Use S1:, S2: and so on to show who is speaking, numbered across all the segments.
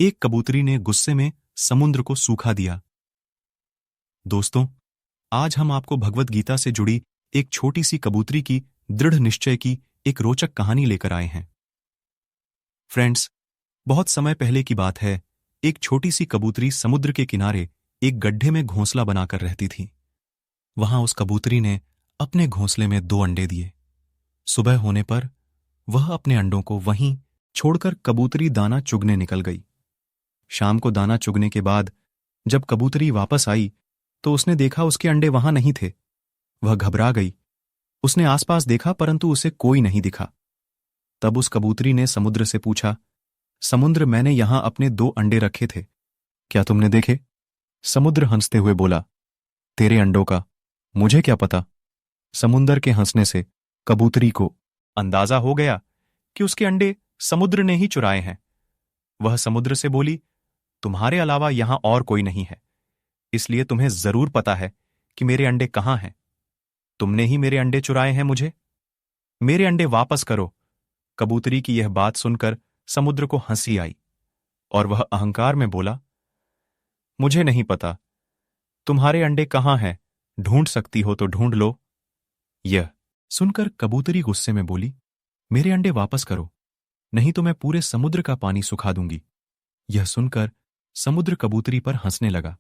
S1: एक कबूतरी ने गुस्से में समुद्र को सूखा दिया। दोस्तों, आज हम आपको भगवत गीता से जुड़ी एक छोटी सी कबूतरी की दृढ़ निश्चय की एक रोचक कहानी लेकर आए हैं। फ्रेंड्स, बहुत समय पहले की बात है। एक छोटी सी कबूतरी समुद्र के किनारे एक गड्ढे में घोंसला बनाकर रहती थी। वहां उस कबूतरी ने अपने घोंसले में 2 अंडे दिए। सुबह होने पर वह अपने अंडों को वहीं छोड़कर कबूतरी दाना चुगने निकल गई। शाम को दाना चुगने के बाद जब कबूतरी वापस आई तो उसने देखा उसके अंडे वहां नहीं थे। वह घबरा गई। उसने आसपास देखा परंतु उसे कोई नहीं दिखा। तब उस कबूतरी ने समुद्र से पूछा, समुद्र, मैंने यहां अपने 2 अंडे रखे थे, क्या तुमने देखे? समुद्र हंसते हुए बोला, तेरे अंडों का मुझे क्या पता? समुद्र के हंसने से कबूतरी को अंदाजा हो गया कि उसके अंडे समुद्र ने ही चुराए हैं। वह समुद्र से बोली, तुम्हारे अलावा यहां और कोई नहीं है, इसलिए तुम्हें जरूर पता है कि मेरे अंडे कहां हैं। तुमने ही मेरे अंडे चुराए हैं मुझे। मेरे अंडे वापस करो। कबूतरी की यह बात सुनकर समुद्र को हंसी आई और वह अहंकार में बोला, मुझे नहीं पता, तुम्हारे अंडे कहां हैं, ढूंढ सकती हो तो ढूंढ लो। यह सुनकर कबूतरी गुस्से में बोली, मेरे अंडे वापस करो, नहीं तो मैं पूरे समुद्र का पानी सुखा दूंगी। यह सुनकर समुद्र कबूतरी पर हंसने लगा।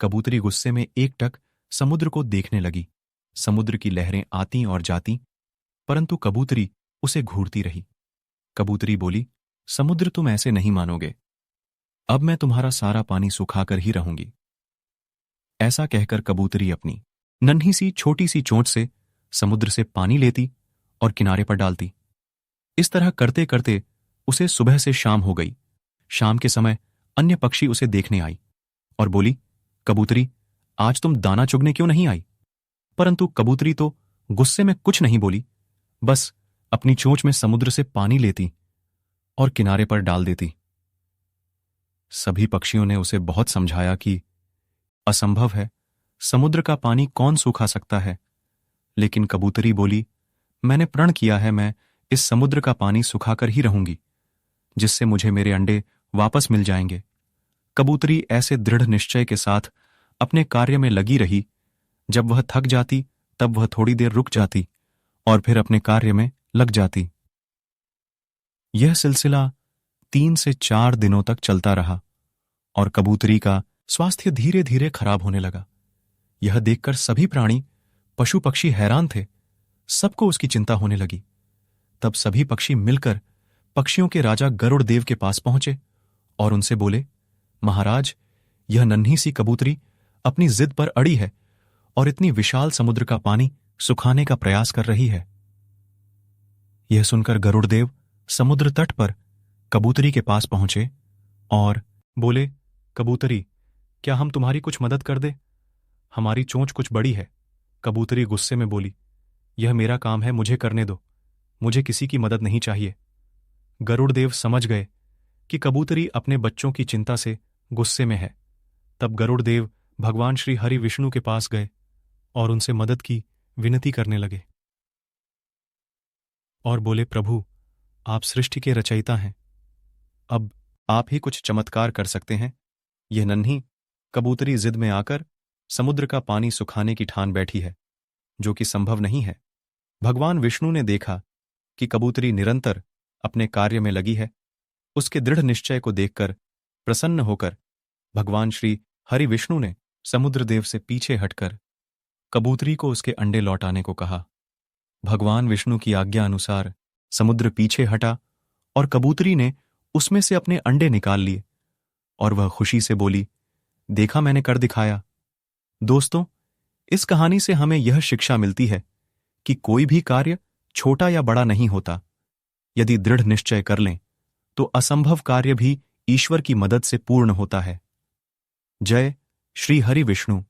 S1: कबूतरी गुस्से में एकटक समुद्र को देखने लगी। समुद्र की लहरें आती और जाती, परंतु कबूतरी उसे घूरती रही। कबूतरी बोली, समुद्र, तुम ऐसे नहीं मानोगे। अब मैं तुम्हारा सारा पानी सुखाकर ही रहूंगी। ऐसा कहकर कबूतरी अपनी नन्ही सी छोटी सी चोंच से समुद्र से पानी लेती और किनारे पर डालती। इस तरह करते करते उसे सुबह से शाम हो गई। शाम के समय अन्य पक्षी उसे देखने आई और बोली, कबूतरी, आज तुम दाना चुगने क्यों नहीं आई? परंतु कबूतरी तो गुस्से में कुछ नहीं बोली, बस अपनी चोंच में समुद्र से पानी लेती और किनारे पर डाल देती। सभी पक्षियों ने उसे बहुत समझाया कि असंभव है, समुद्र का पानी कौन सूखा सकता है। लेकिन कबूतरी बोली, मैंने प्रण किया है, मैं इस समुद्र का पानी सुखाकर ही रहूंगी, जिससे मुझे मेरे अंडे वापस मिल जाएंगे। कबूतरी ऐसे दृढ़ निश्चय के साथ अपने कार्य में लगी रही। जब वह थक जाती तब वह थोड़ी देर रुक जाती और फिर अपने कार्य में लग जाती। यह सिलसिला 3 से 4 दिनों तक चलता रहा और कबूतरी का स्वास्थ्य धीरे धीरे खराब होने लगा। यह देखकर सभी प्राणी, पशु पक्षी हैरान थे। सबको उसकी चिंता होने लगी। तब सभी पक्षी मिलकर पक्षियों के राजा गरुड़ देव के पास पहुंचे और उनसे बोले, महाराज, यह नन्ही सी कबूतरी अपनी जिद पर अड़ी है और इतनी विशाल समुद्र का पानी सुखाने का प्रयास कर रही है। यह सुनकर गरुड़ देव समुद्र तट पर कबूतरी के पास पहुंचे और बोले, कबूतरी, क्या हम तुम्हारी कुछ मदद कर दे? हमारी चोंच कुछ बड़ी है। कबूतरी गुस्से में बोली, यह मेरा काम है, मुझे करने दो, मुझे किसी की मदद नहीं चाहिए। गरुड़ देव समझ गए कि कबूतरी अपने बच्चों की चिंता से गुस्से में है। तब गरुड़ देव भगवान श्री हरि विष्णु के पास गए और उनसे मदद की विनती करने लगे और बोले, प्रभु, आप सृष्टि के रचयिता हैं, अब आप ही कुछ चमत्कार कर सकते हैं। यह नन्ही कबूतरी जिद में आकर समुद्र का पानी सुखाने की ठान बैठी है, जो कि संभव नहीं है। भगवान विष्णु ने देखा कि कबूतरी निरंतर अपने कार्य में लगी है। उसके दृढ़ निश्चय को देखकर प्रसन्न होकर भगवान श्री हरि विष्णु ने समुद्रदेव से पीछे हटकर कबूतरी को उसके अंडे लौटाने को कहा। भगवान विष्णु की आज्ञा अनुसार समुद्र पीछे हटा और कबूतरी ने उसमें से अपने अंडे निकाल लिए और वह खुशी से बोली, देखा, मैंने कर दिखाया। दोस्तों, इस कहानी से हमें यह शिक्षा मिलती है कि कोई भी कार्य छोटा या बड़ा नहीं होता। यदि दृढ़ निश्चय कर लें तो असंभव कार्य भी ईश्वर की मदद से पूर्ण होता है। जय श्री हरि विष्णु।